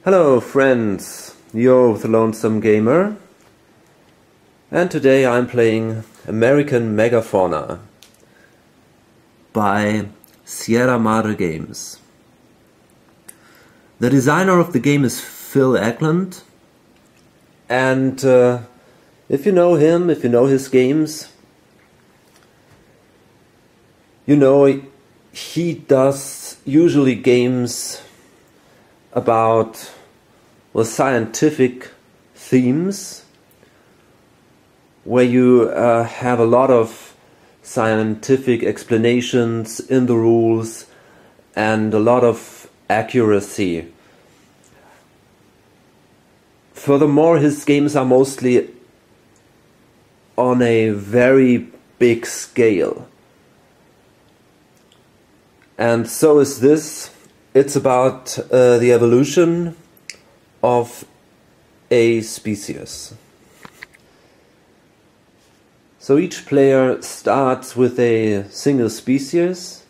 Hello friends, you're the Lonesome Gamer, and today I'm playing American Megafauna by Sierra Madre Games. The designer of the game is Phil Eklund, and if you know him, if you know his games, you know he does usually games about scientific themes where you have a lot of scientific explanations in the rules and a lot of accuracy. Furthermore, his games are mostly on a very big scale. And so is this. It's about the evolution of a species. So each player starts with a single species,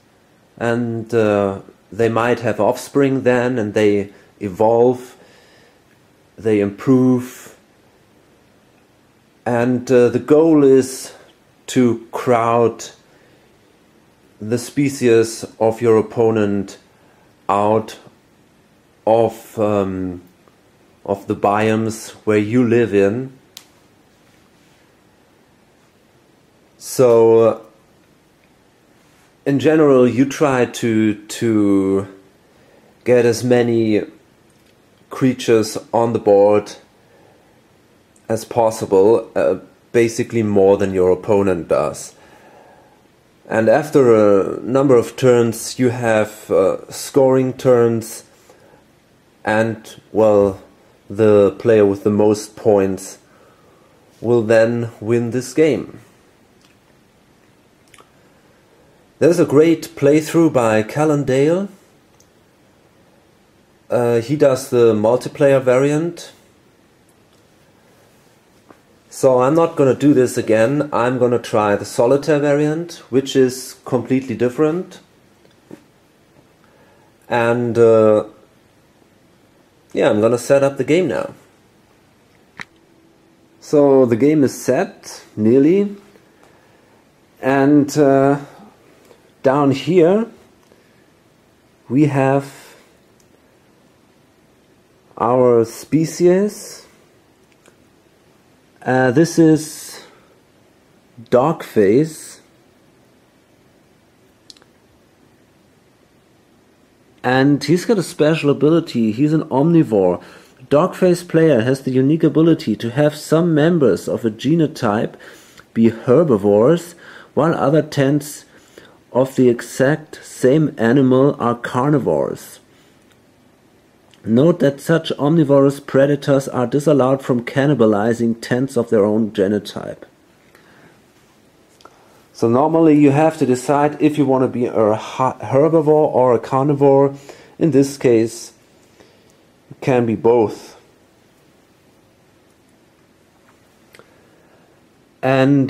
and they might have offspring then, and they evolve, they improve, and the goal is to crowd the species of your opponent out of the biomes where you live in. So in general you try to get as many creatures on the board as possible, basically more than your opponent does. And after a number of turns you have scoring turns, and well, the player with the most points will then win this game. There's a great playthrough by Callan Dale. He does the multiplayer variant. So I'm not gonna do this again. I'm gonna try the solitaire variant, which is completely different. And yeah, I'm gonna set up the game now. So the game is set, nearly. And down here we have our species. This is Dogface, and he's got a special ability. He's an omnivore. Dogface player has the unique ability to have some members of a genotype be herbivores, while other tenths of the exact same animal are carnivores. Note that such omnivorous predators are disallowed from cannibalizing tenths of their own genotype. So normally you have to decide if you want to be a herbivore or a carnivore. In this case, it can be both. And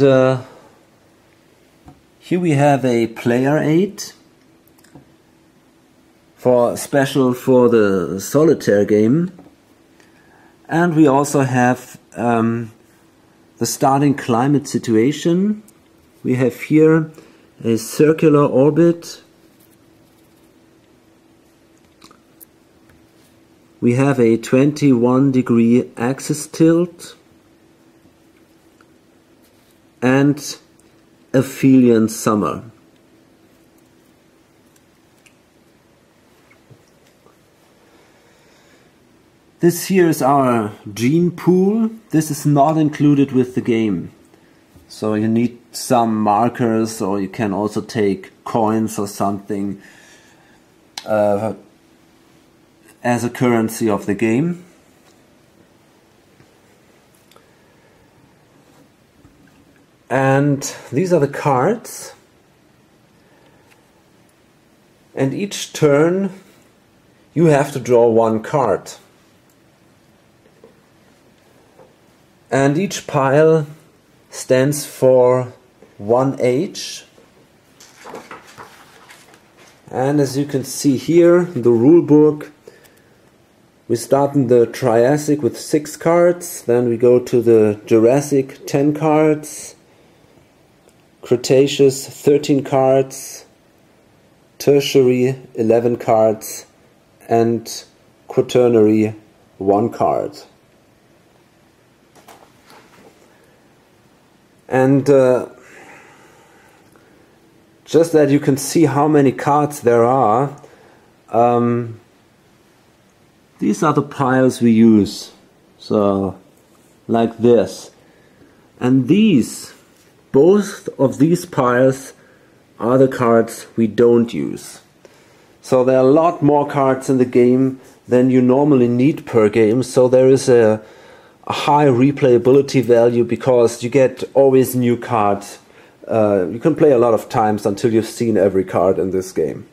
here we have a player aid. Special for the solitaire game, and we also have the starting climate situation. We have here a circular orbit. We have a 21-degree axis tilt and aphelion summer. This here is our gene pool. This is not included with the game. So you need some markers, or you can also take coins or something as a currency of the game. And these are the cards. And each turn you have to draw one card. And each pile stands for one age. And as you can see here, the rule book, We start in the Triassic with 6 cards, then we go to the Jurassic 10 cards, Cretaceous 13 cards, Tertiary 11 cards, and Quaternary 1 card. And just that you can see how many cards there are, these are the piles we use, so like this. And these, both of these piles are the cards we don't use. So there are a lot more cards in the game than you normally need per game, so there is a high replayability value because you get always new cards. You can play a lot of times until you've seen every card in this game.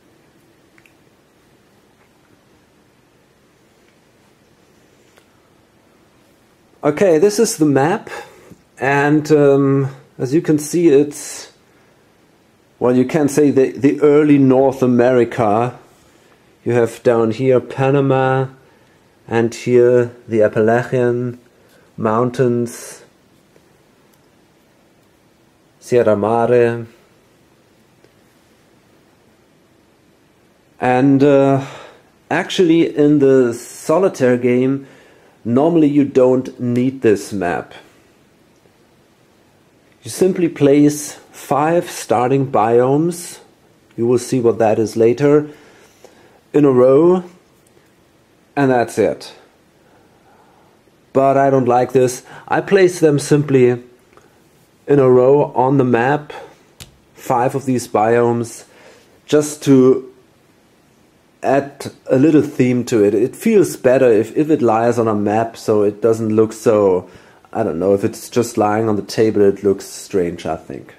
Okay, this is the map, and as you can see, it's, well, you can say the early North America. You have down here Panama, and here the Appalachian Mountains, Sierra Madre, and actually in the solitaire game, normally you don't need this map. You simply place 5 starting biomes, you will see what that is later, in a row, and that's it. But I don't like this. I place them simply in a row on the map, 5 of these biomes, just to add a little theme to it. It feels better if it lies on a map, so it doesn't look so, I don't know, if it's just lying on the table it looks strange, I think.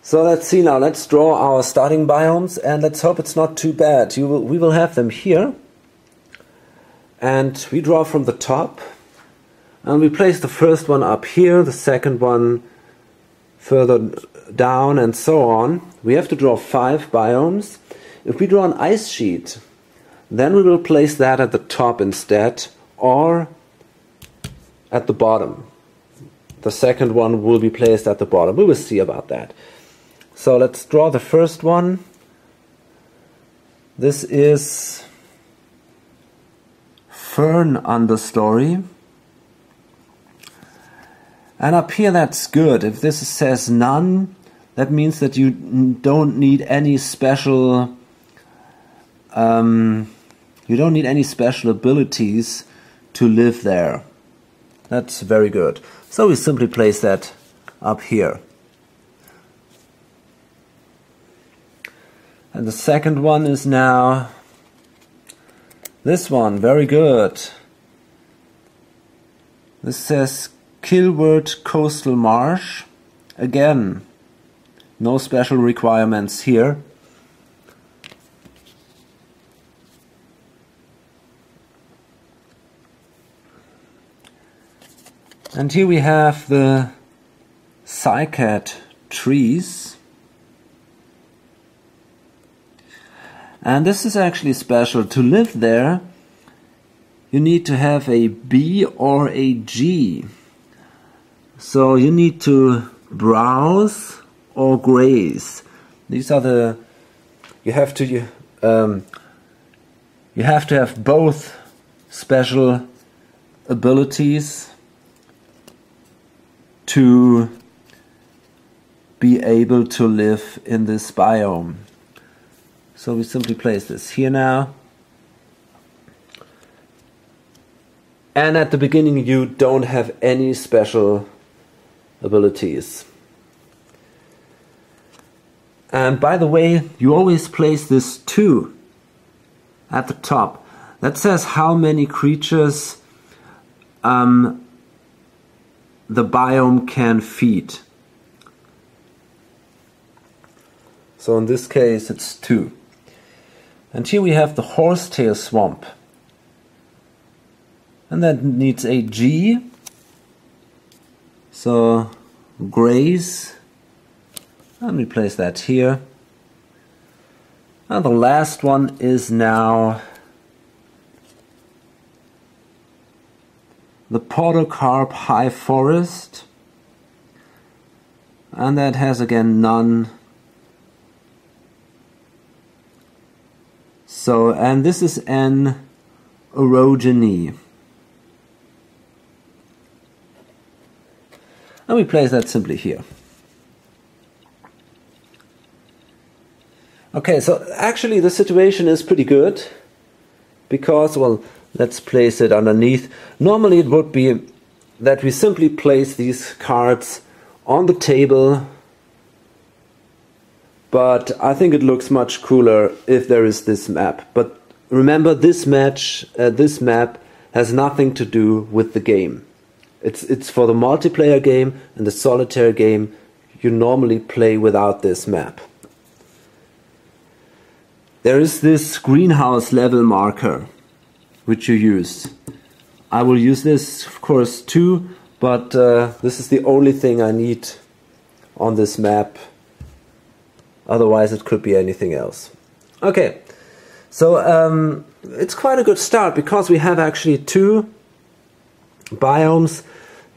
So let's see now, let's draw our starting biomes, and let's hope it's not too bad. We will have them here, and we draw from the top, and we place the first one up here, the second one further down, and so on. We have to draw 5 biomes. If we draw an ice sheet, then we will place that at the top instead, or at the bottom. The second one will be placed at the bottom. We will see about that. So let's draw the first one. This is fern understory. And up here that's good. If this says none, that means that you don't need any special abilities to live there. That's very good. So we simply place that up here. And the second one is now this one. Very good. This says Kilward Coastal Marsh. Again, no special requirements here. And here we have the cycad trees. And this is actually special. To live there, you need to have a B or a G. So you need to browse or graze. These are the, you have to have both special abilities to be able to live in this biome. So we simply place this here now. And at the beginning you don't have any special abilities. And by the way, you always place this 2 at the top. That says how many creatures the biome can feed. So in this case it's 2. And here we have the horsetail swamp. And that needs a G. So graze. And we place that here. And the last one is now the podocarp high forest, and that has again none. So, and this is an orogeny. And we place that simply here. Okay, so actually the situation is pretty good because, well, let's place it underneath. Normally it would be that we simply place these cards on the table, but I think it looks much cooler if there is this map. But remember, this map has nothing to do with the game. It's for the multiplayer game, and the solitaire game you normally play without this map. There is this greenhouse level marker which you use. I will use this of course too, but this is the only thing I need on this map. Otherwise it could be anything else. Okay, so it's quite a good start because we have actually two biomes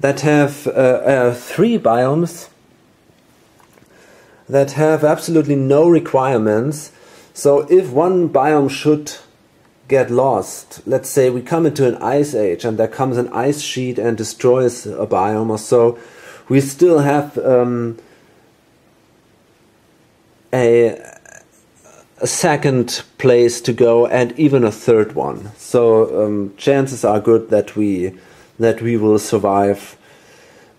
that have three biomes that have absolutely no requirements. So if one biome should get lost, let's say we come into an ice age and there comes an ice sheet and destroys a biome or so, we still have a second place to go and even a third one. So chances are good that we will survive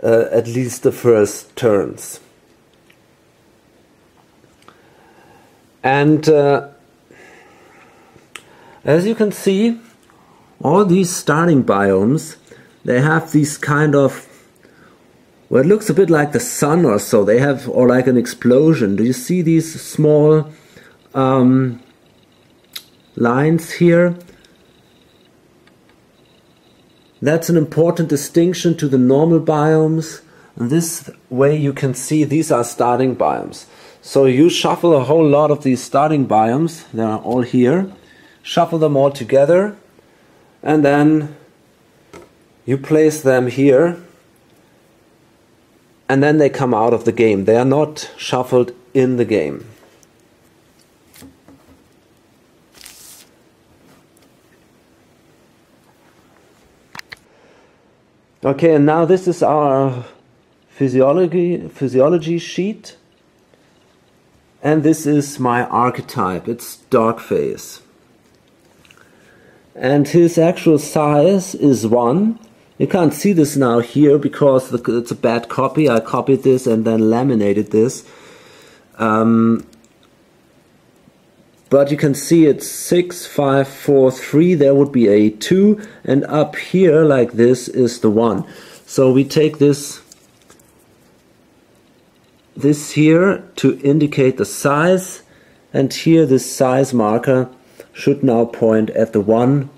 at least the first turns. And as you can see, all these starting biomes, they have these kind of, well, it looks a bit like the sun or so. They have, or like an explosion. Do you see these small lines here? That's an important distinction to the normal biomes. And this way you can see these are starting biomes. So you shuffle a whole lot of these starting biomes, they are all here, shuffle them all together, and then you place them here, and then they come out of the game. They are not shuffled in the game. Okay, and now this is our physiology sheet. And this is my archetype, it's Dogface. And his actual size is 1. You can't see this now here because it's a bad copy. I copied this and then laminated this. But you can see it's 6, 5, 4, 3. There would be a 2. And up here, like this, is the 1. So we take this here to indicate the size, and here this size marker should now point at the 1,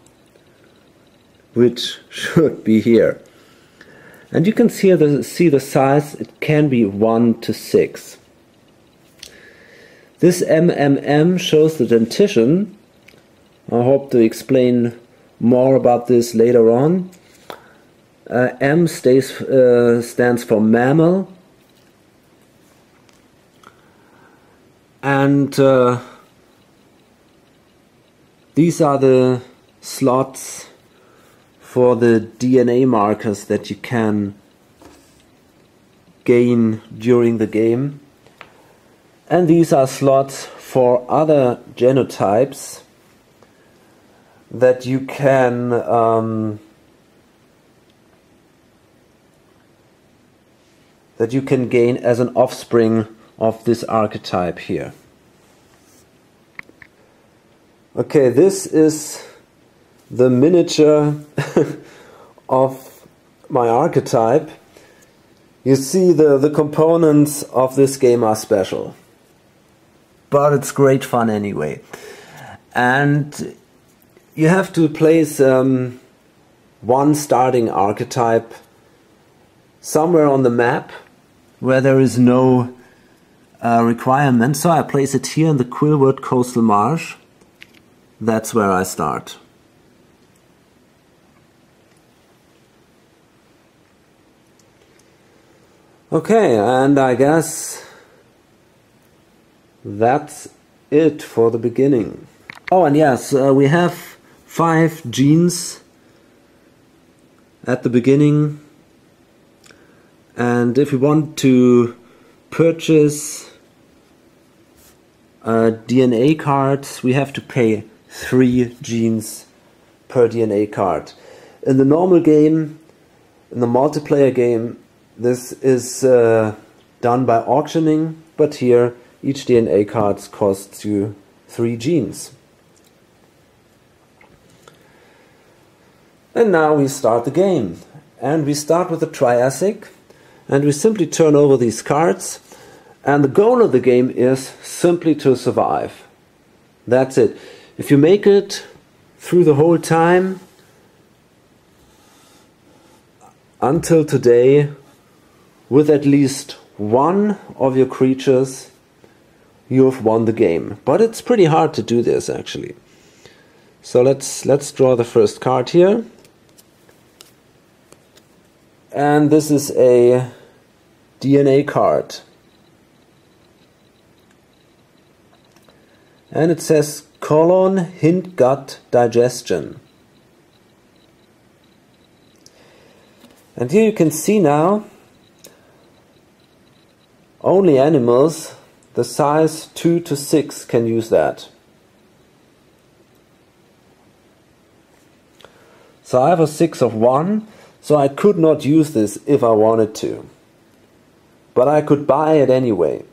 which should be here. And you can see the size, it can be 1 to 6. This MMM shows the dentition. I hope to explain more about this later on. M stands for mammal. And these are the slots for the DNA markers that you can gain during the game. And these are slots for other genotypes that you can gain as an offspring of this archetype here. Okay, this is the miniature of my archetype. You see the components of this game are special, but it's great fun anyway. And you have to place one starting archetype somewhere on the map where there is no requirement, so I place it here in the Quillwort Coastal Marsh. That's where I start. Okay, and I guess that's it for the beginning. Oh, and yes, we have 5 genes at the beginning, and if we want to purchase DNA cards, we have to pay 3 genes per DNA card. In the normal game, in the multiplayer game, this is done by auctioning, but here each DNA card costs you 3 genes. And now we start the game. And we start with the Triassic, and we simply turn over these cards, and the goal of the game is simply to survive. That's it. If you make it through the whole time until today with at least one of your creatures, you have won the game. But it's pretty hard to do this, actually. So let's draw the first card here. And this is a DNA card. And it says colon hint gut digestion. And here you can see now only animals the size 2 to 6 can use that. So I have a 6 of 1, so I could not use this if I wanted to. But I could buy it anyway.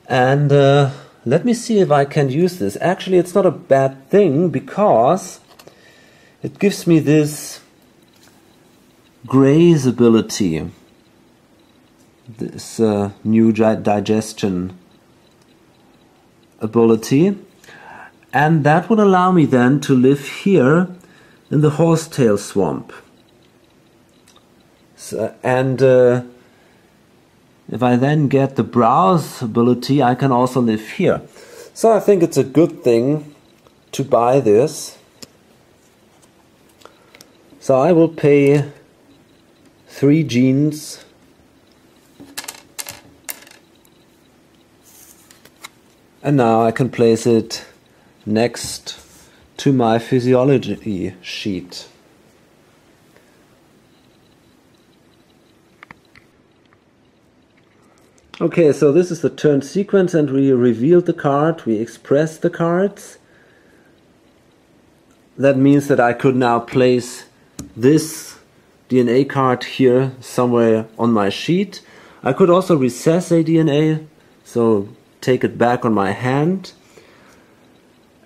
And let me see if I can use this. Actually, it's not a bad thing because it gives me this graze ability. This new digestion ability, and that would allow me then to live here in the horsetail swamp. So, and if I then get the browse ability, I can also live here. So I think it's a good thing to buy this. So I will pay 3 genes. And now I can place it next to my physiology sheet. Okay, so this is the turn sequence, and we revealed the card, we expressed the cards. That means that I could now place this DNA card here somewhere on my sheet. I could also recess a DNA, so take it back on my hand,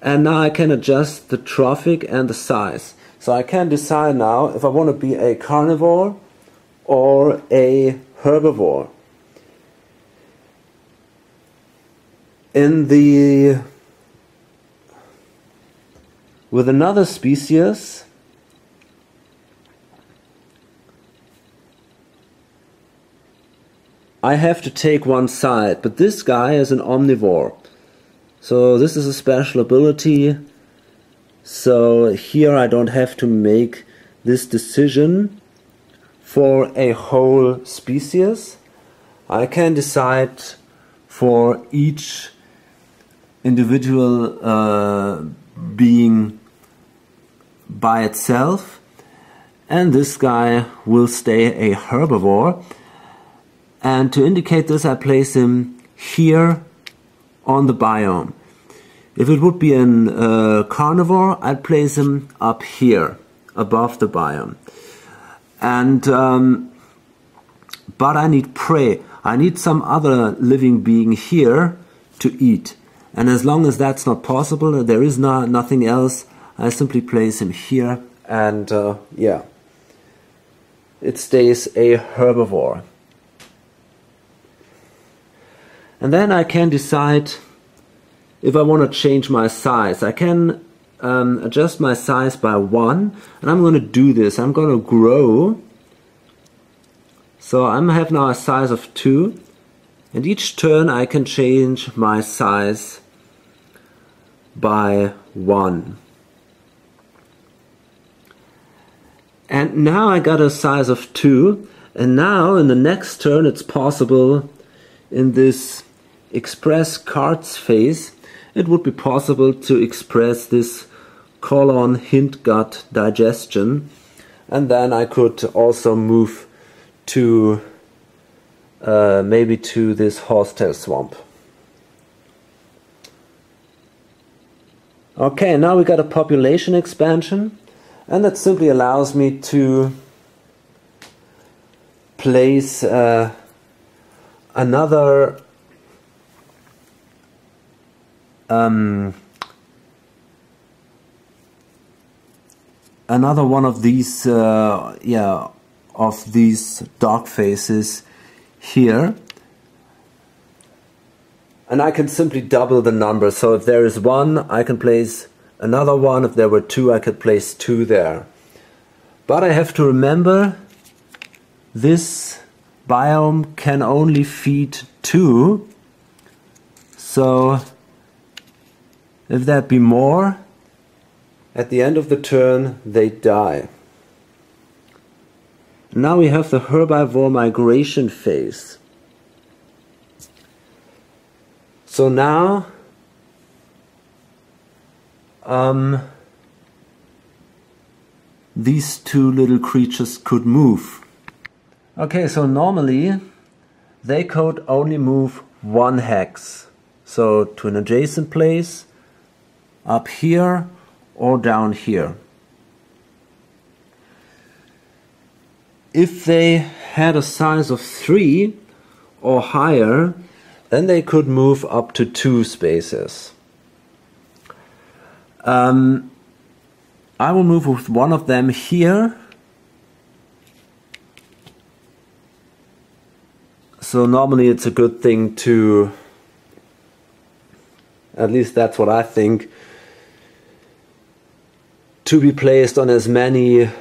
and now I can adjust the trophic and the size. So I can decide now if I want to be a carnivore or a herbivore. With another species, I have to take one side, but this guy is an omnivore. So this is a special ability. So here I don't have to make this decision for a whole species. I can decide for each individual being by itself. And this guy will stay a herbivore. And to indicate this, I place him here on the biome. If it would be a carnivore, I'd place him up here, above the biome. And but I need prey. I need some other living being here to eat. And as long as that's not possible, there is nothing else, I simply place him here, and yeah, it stays a herbivore. And then I can decide if I want to change my size. I can adjust my size by 1, and I'm going to do this. I'm going to grow. So I have now a size of 2, And each turn I can change my size by 1. And now I got a size of 2, and now in the next turn it's possible, in this express cards phase, it would be possible to express this colon hint gut digestion, and then I could also move to maybe to this horsetail swamp. Okay, now we got a population expansion, and that simply allows me to place another one of these of these dog faces here, and I can simply double the number. So if there is 1, I can place another 1. If there were 2, I could place 2 there. But I have to remember, this biome can only feed 2. So if there be more, at the end of the turn they die. Now we have the herbivore migration phase. So now these 2 little creatures could move. Okay, so normally they could only move 1 hex. So to an adjacent place, up here or down here. If they had a size of 3 or higher, then they could move up to 2 spaces. I will move with one of them here. So normally it's a good thing to, at least that's what I think, to be placed on as many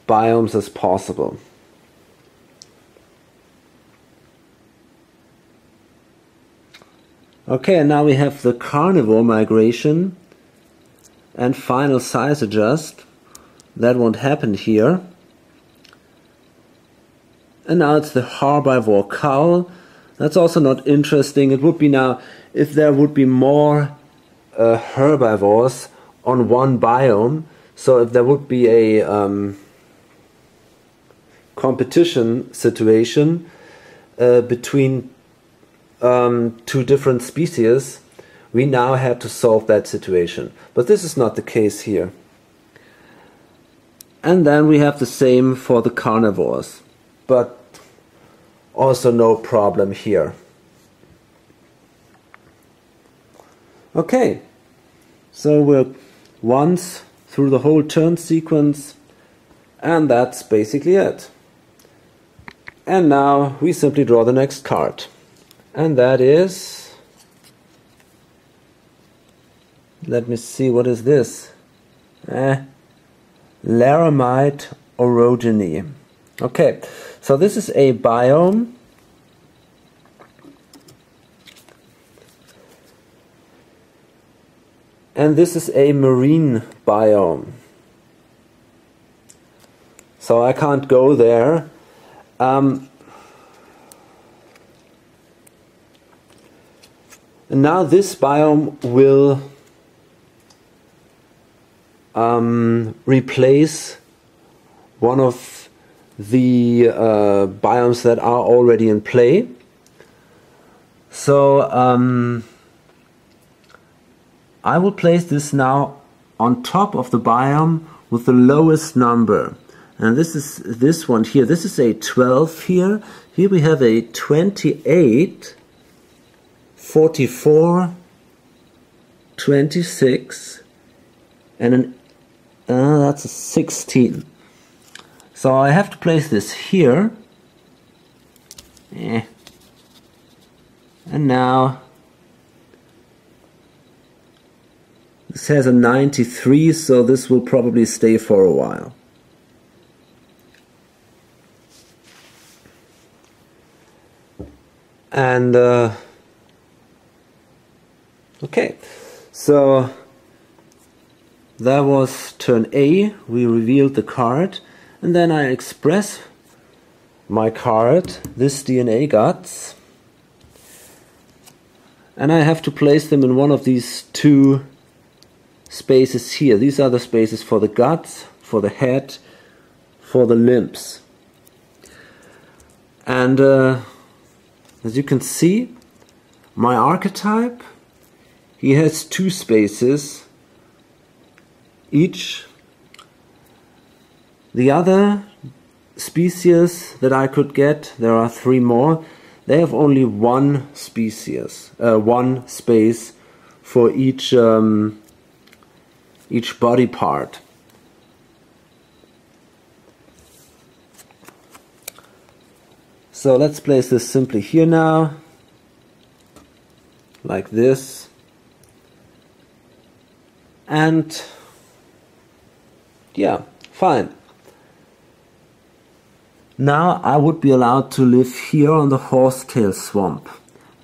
biomes as possible. Okay, and now we have the carnivore migration and final size adjust. That won't happen here. And now it's the herbivore cow. That's also not interesting. It would be now, if there would be more herbivores on one biome, so if there would be a competition situation between 2 different species, we now had to solve that situation. But this is not the case here. And then we have the same for the carnivores, but also no problem here. Okay, so we're once through the whole turn sequence, and that's basically it. And now we simply draw the next card. And that is, let me see, what is this? Laramide orogeny. Okay, so this is a biome. And this is a marine biome. So I can't go there. And now this biome will replace one of the biomes that are already in play. So I will place this now on top of the biome with the lowest number. And this is this one here. This is a 12 here. Here we have a 28, 44, 26, and an that's a 16. So I have to place this here. And now this has a 93, so this will probably stay for a while. And okay, so that was turn A. We revealed the card, and then I express my card, this DNA guts, and I have to place them in one of these two spaces here. These are the spaces for the guts, for the head, for the limbs. And as you can see, my archetype, he has two spaces each. The other species that I could get, there are three more, they have only one species, one space for each body part. So let's place this simply here now, like this, and yeah, fine. Now I would be allowed to live here on the horsetail swamp,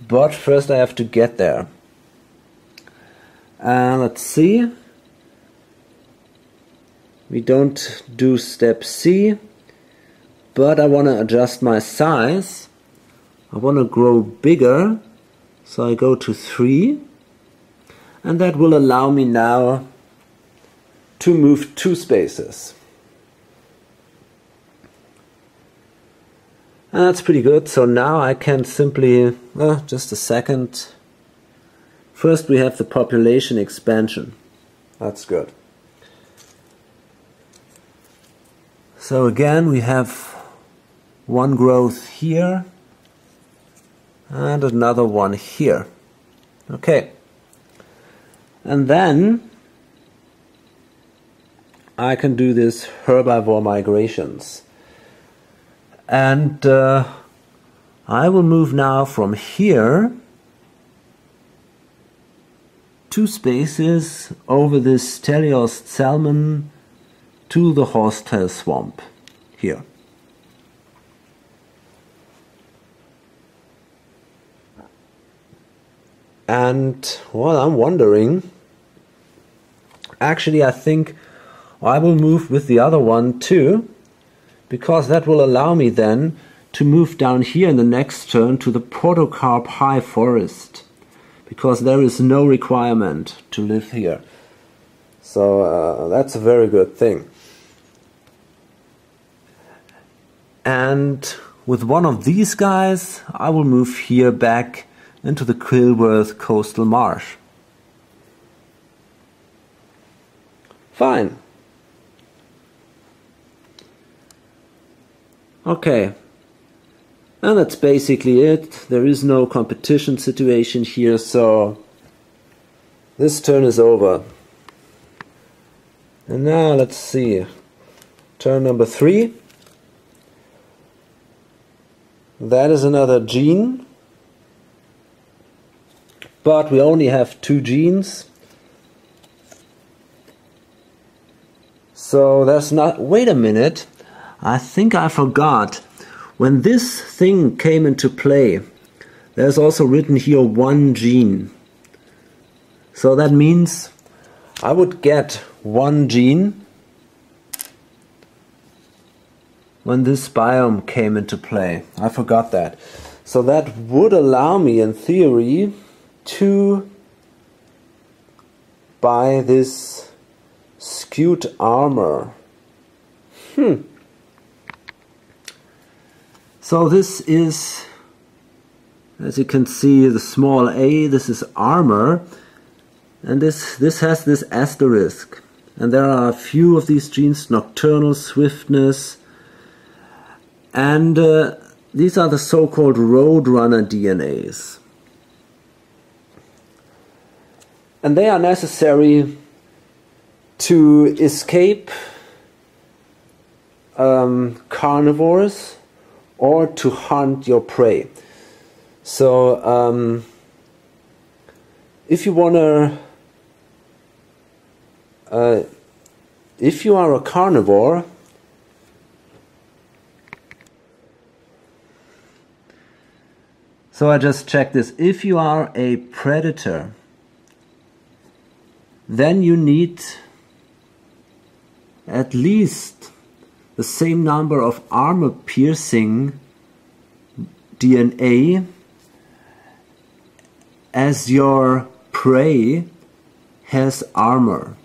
but first I have to get there. Let's see. We don't do step C, but I want to adjust my size. I want to grow bigger, so I go to 3, and that will allow me now to move 2 spaces. And that's pretty good. So now I can simply, just a second. First we have the population expansion. That's good. So again we have one growth here and another one here. Okay. And then I can do this herbivore migrations. And I will move now from here 2 spaces over this teleost salmon to the horsetail swamp here. And well, I'm wondering, actually I think I will move with the other one too, because that will allow me then to move down here in the next turn to the protocarp high forest, because there is no requirement to live here. So that's a very good thing. And with one of these guys I will move here back into the Kilworth coastal marsh. Fine. Okay, and that's basically it. There is no competition situation here, so this turn is over. And now let's see, turn number 3. That is another gene, but we only have 2 genes. So there's not, wait a minute. I think I forgot. When this thing came into play, there's also written here 1 gene. So that means I would get 1 gene when this biome came into play. I forgot that. So that would allow me, in theory, to buy this skewed armor. So this is, as you can see, the small a, this is armor, and this has this asterisk. And there are a few of these genes, nocturnal, swiftness, and these are the so-called roadrunner DNAs. And they are necessary to escape carnivores or to hunt your prey. So if you wanna, if you are a carnivore, So I just checked this. If you are a predator, then you need at least the same number of armor-piercing DNA as your prey has armor.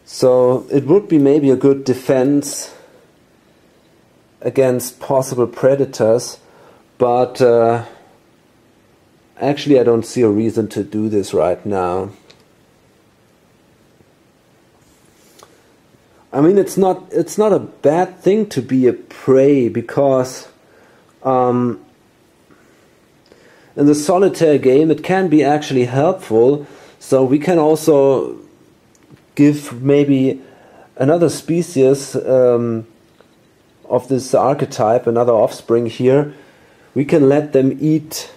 So it would be maybe a good defense against possible predators, but actually I don't see a reason to do this right now. I mean, it's not a bad thing to be a prey, because in the solitaire game it can be actually helpful. So we can also give maybe another species of this archetype, another offspring here, we can let them eat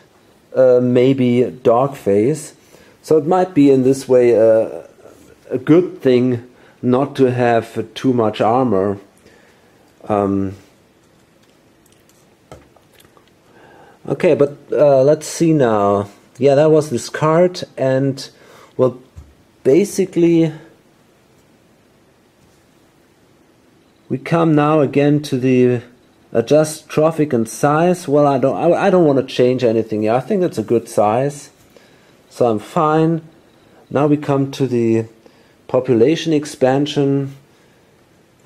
maybe dogface. So it might be in this way a good thing not to have too much armor. Okay, but let's see now. Yeah, that was this card, and well, basically we come now again to the adjust trophic and size. Well, I don't want to change anything here. I think it's a good size, so I'm fine. Now we come to the population expansion,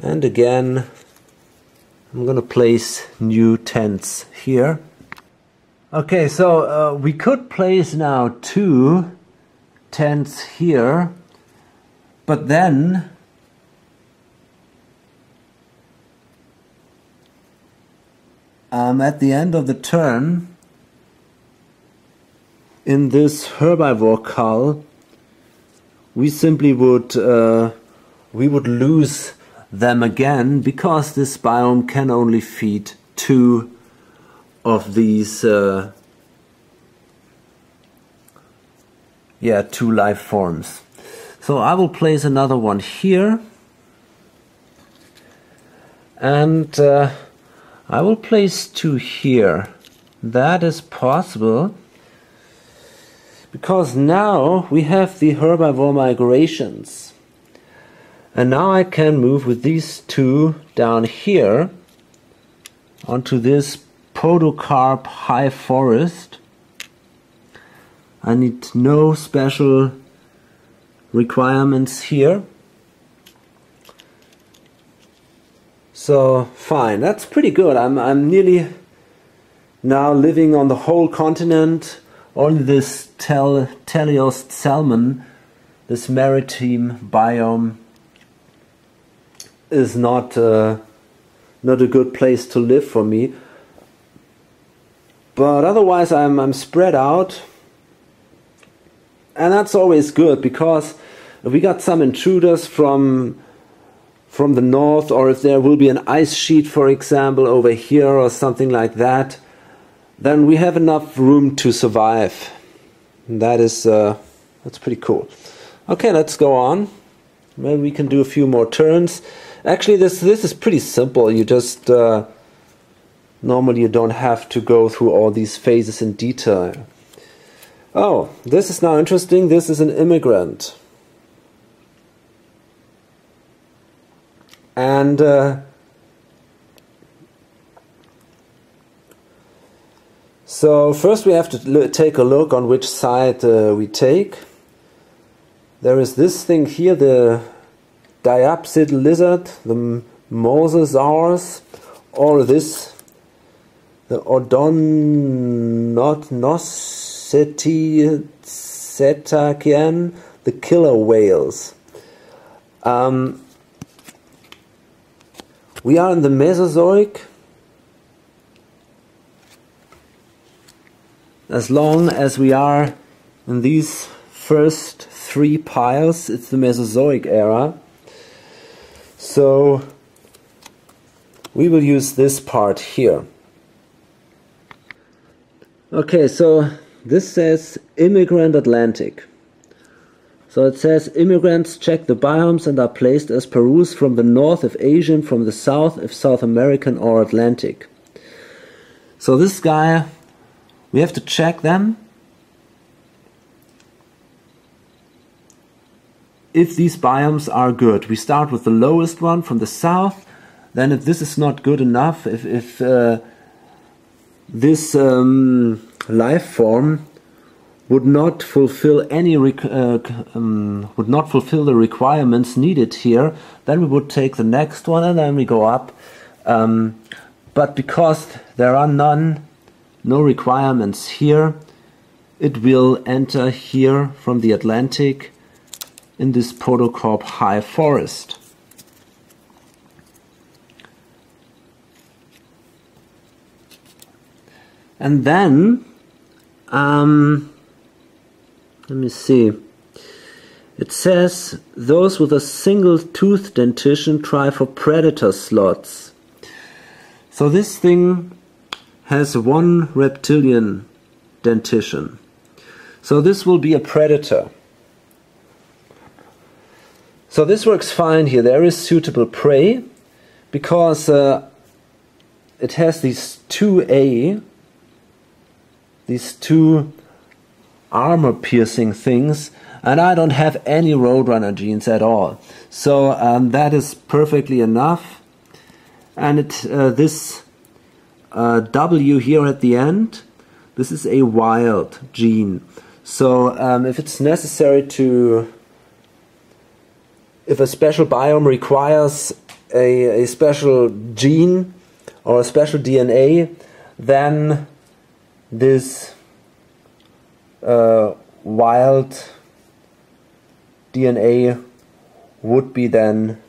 and again I'm gonna place new tents here. Okay, so we could place now 2 tents here, but then at the end of the turn, in this herbivore cull, we simply would lose them again, because this biome can only feed 2 of these 2 life forms. So I will place another one here, and I will place 2 here. That is possible, because now we have the herbivore migrations, and now I can move with these 2 down here onto this podocarp high forest. I need no special requirements here. So fine, that's pretty good. I'm nearly now living on the whole continent. Only this teleost salmon, this maritime biome, is not a good place to live for me. But otherwise I'm spread out, and that's always good, because if we got some intruders from the north, or if there will be an ice sheet, for example, over here or something like that, then we have enough room to survive. And that's pretty cool. Okay, let's go on. Maybe we can do a few more turns. Actually, this is pretty simple. You just normally you don't have to go through all these phases in detail. Oh, this is now interesting. This is an immigrant. And so first we have to take a look on which side we take. There is this thing here, the diapsid lizard, the mosasaurs, or this, the Odonocetidaceae, the killer whales. We are in the Mesozoic. As long as we are in these first 3 piles, it's the Mesozoic era. So we will use this part here. Okay, so this says Immigrant Atlantic. So it says, immigrants check the biomes and are placed as Perus from the north if Asian, from the south if South American or Atlantic. So this guy, we have to check them. If these biomes are good, we start with the lowest one from the south. Then if this is not good enough, if this life form would not fulfill the requirements needed here, then we would take the next one and then we go up. But because there are no requirements here, it will enter here from the Atlantic in this Podocarp high forest. And then, let me see, it says those with a single tooth dentition try for predator slots. So this thing has one reptilian dentition. So this will be a predator. So this works fine here. There is suitable prey because it has these two armor-piercing things, and I don't have any Roadrunner genes at all. So that is perfectly enough. And this W here at the end, this is a wild gene. So if it's necessary if a special biome requires a special gene or a special DNA, then this wild DNA would be then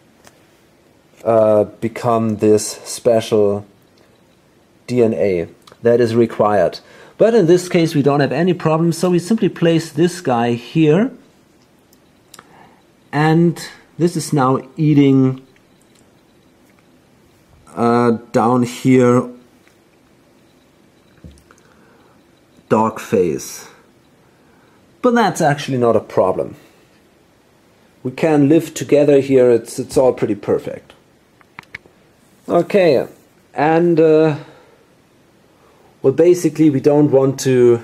become this special DNA that is required. But in this case we don't have any problem, so we simply place this guy here, and this is now eating down here dog face. But that's actually not a problem. We can live together here, it's all pretty perfect. Okay, and well, basically we don't want to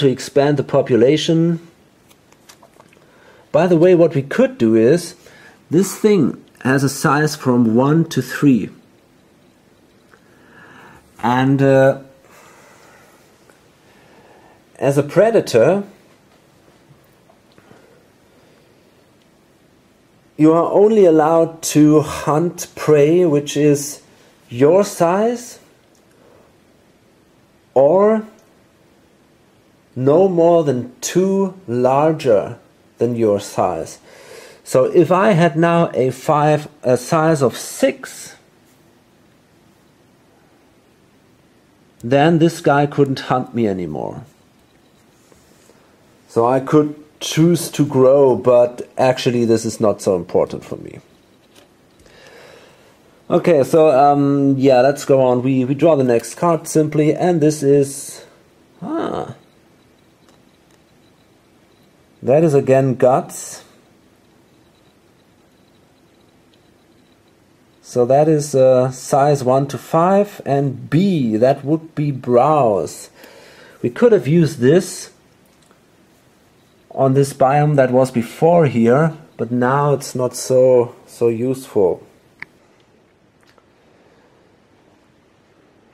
expand the population. By the way, what we could do is, this thing has a size from 1 to 3. And as a predator, you are only allowed to hunt prey which is your size or no more than 2 larger than your size. So if I had now a size of 6, then this guy couldn't hunt me anymore. So I could choose to grow, but actually this is not so important for me. Okay, so yeah, let's go on. We draw the next card simply, and this is that is again guts. So that is size 1 to 5, and B, that would be brows. We could have used this on this biome that was before here, but now it's not so useful.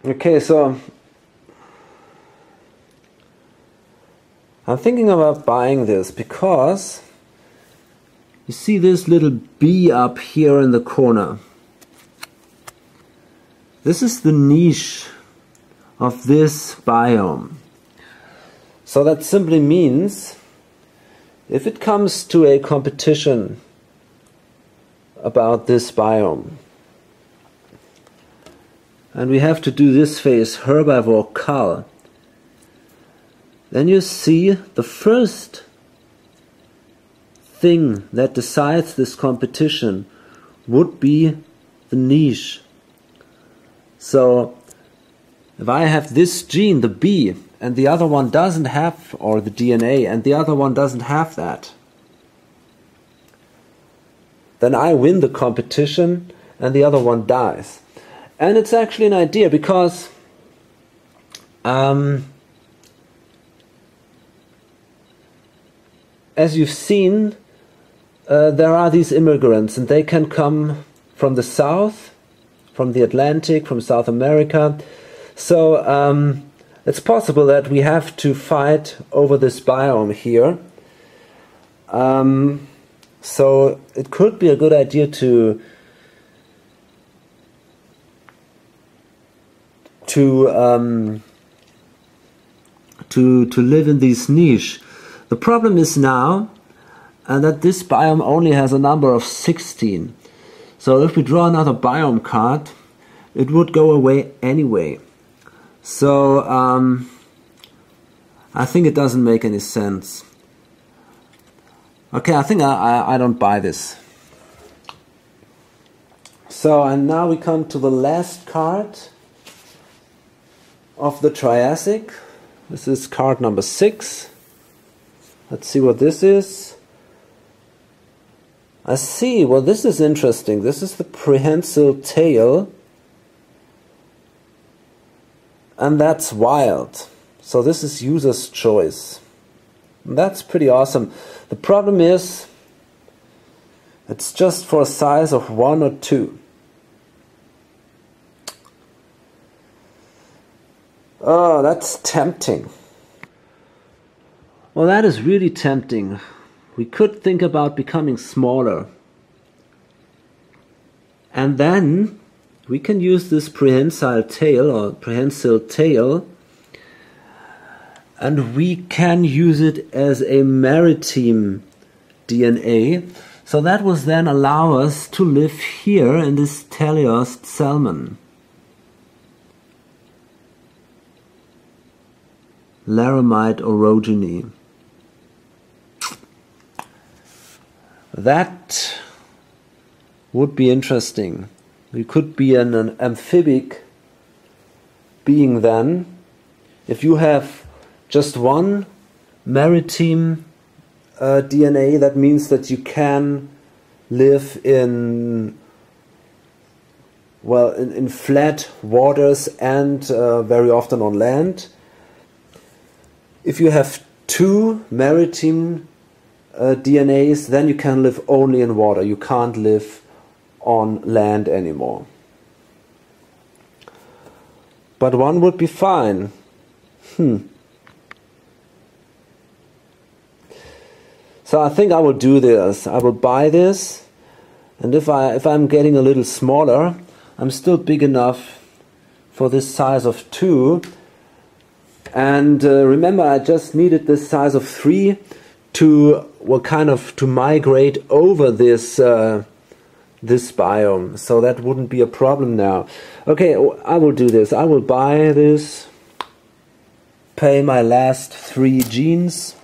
Okay, so I'm thinking about buying this because you see this little bee up here in the corner. This is the niche of this biome. So that simply means if it comes to a competition about this biome, and we have to do this phase, herbivore cull, then you see the first thing that decides this competition would be the niche. So if I have this gene, the B, and the other one doesn't have, or the DNA, and the other one doesn't have that, then I win the competition and the other one dies. And it's actually an idea because as you've seen, there are these immigrants, and they can come from the south, from the Atlantic, from South America. So it's possible that we have to fight over this biome here. So it could be a good idea to live in this niche. The problem is now that this biome only has a number of 16. So if we draw another biome card, it would go away anyway. So I think it doesn't make any sense. Okay, I think I don't buy this. So, and now we come to the last card of the Triassic. This is card number 6. Let's see what this is. I see, well, this is interesting. This is the prehensile tail. And that's wild. So this is user's choice. And that's pretty awesome. The problem is, it's just for a size of 1 or 2. Oh, that's tempting. Well, that is really tempting. We could think about becoming smaller. And then we can use this prehensile tail, and we can use it as a maritime DNA. So that will then allow us to live here in this teleost salmon. Laramide orogeny. That would be interesting. We could be an amphibic being then. If you have just one maritime DNA, that means that you can live in, well, in flat waters and very often on land. If you have 2 maritime DNAs, then you can live only in water. You can't live on land anymore. But one would be fine. So I think I will do this. I will buy this, and if I'm getting a little smaller, I'm still big enough for this size of 2. And remember, I just needed this size of 3 to, well, kind of to migrate over this this biome. So that wouldn't be a problem now. Okay, I will do this. I will buy this, pay my last 3 genes,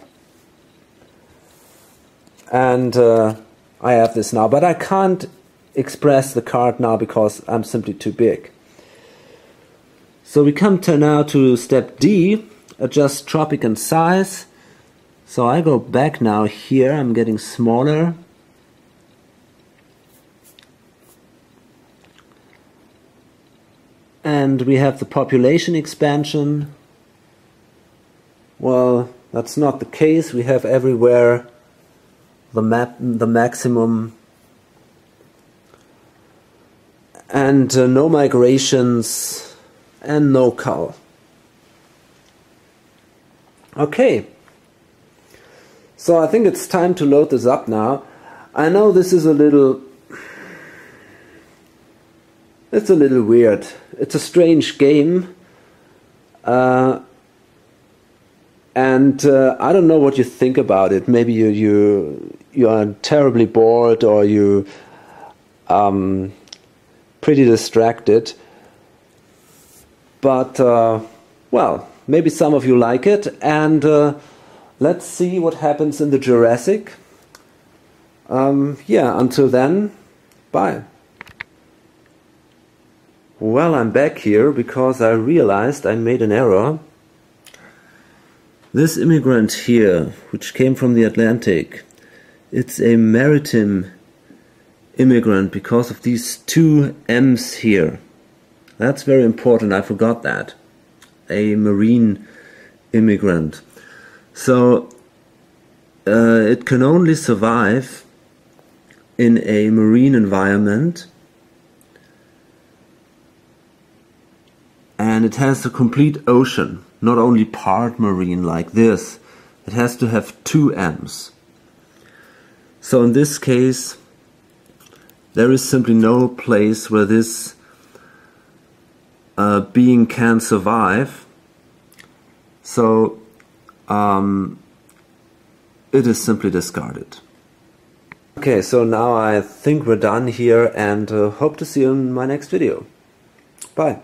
and I have this now. But I can't express the card now because I'm simply too big. So we come to now to step D, adjust tropic and size. So I go back now here, I'm getting smaller. And we have the population expansion. Well, that's not the case. We have everywhere the maximum, and no migrations and no cull. Okay, so I think it's time to load this up now. I know this is it's a little weird. It's a strange game, and I don't know what you think about it. Maybe you are terribly bored, or you pretty distracted. But well, maybe some of you like it, and let's see what happens in the Jurassic. Yeah, until then, bye. Well, I'm back here because I realized I made an error. This immigrant here, which came from the Atlantic, it's a maritime immigrant because of these two M's here. That's very important, I forgot that. A marine immigrant. So it can only survive in a marine environment, and it has a complete ocean, not only part marine like this. It has to have two M's. So in this case, there is simply no place where this being can survive. So it is simply discarded. Okay, so now I think we're done here, and hope to see you in my next video. Bye.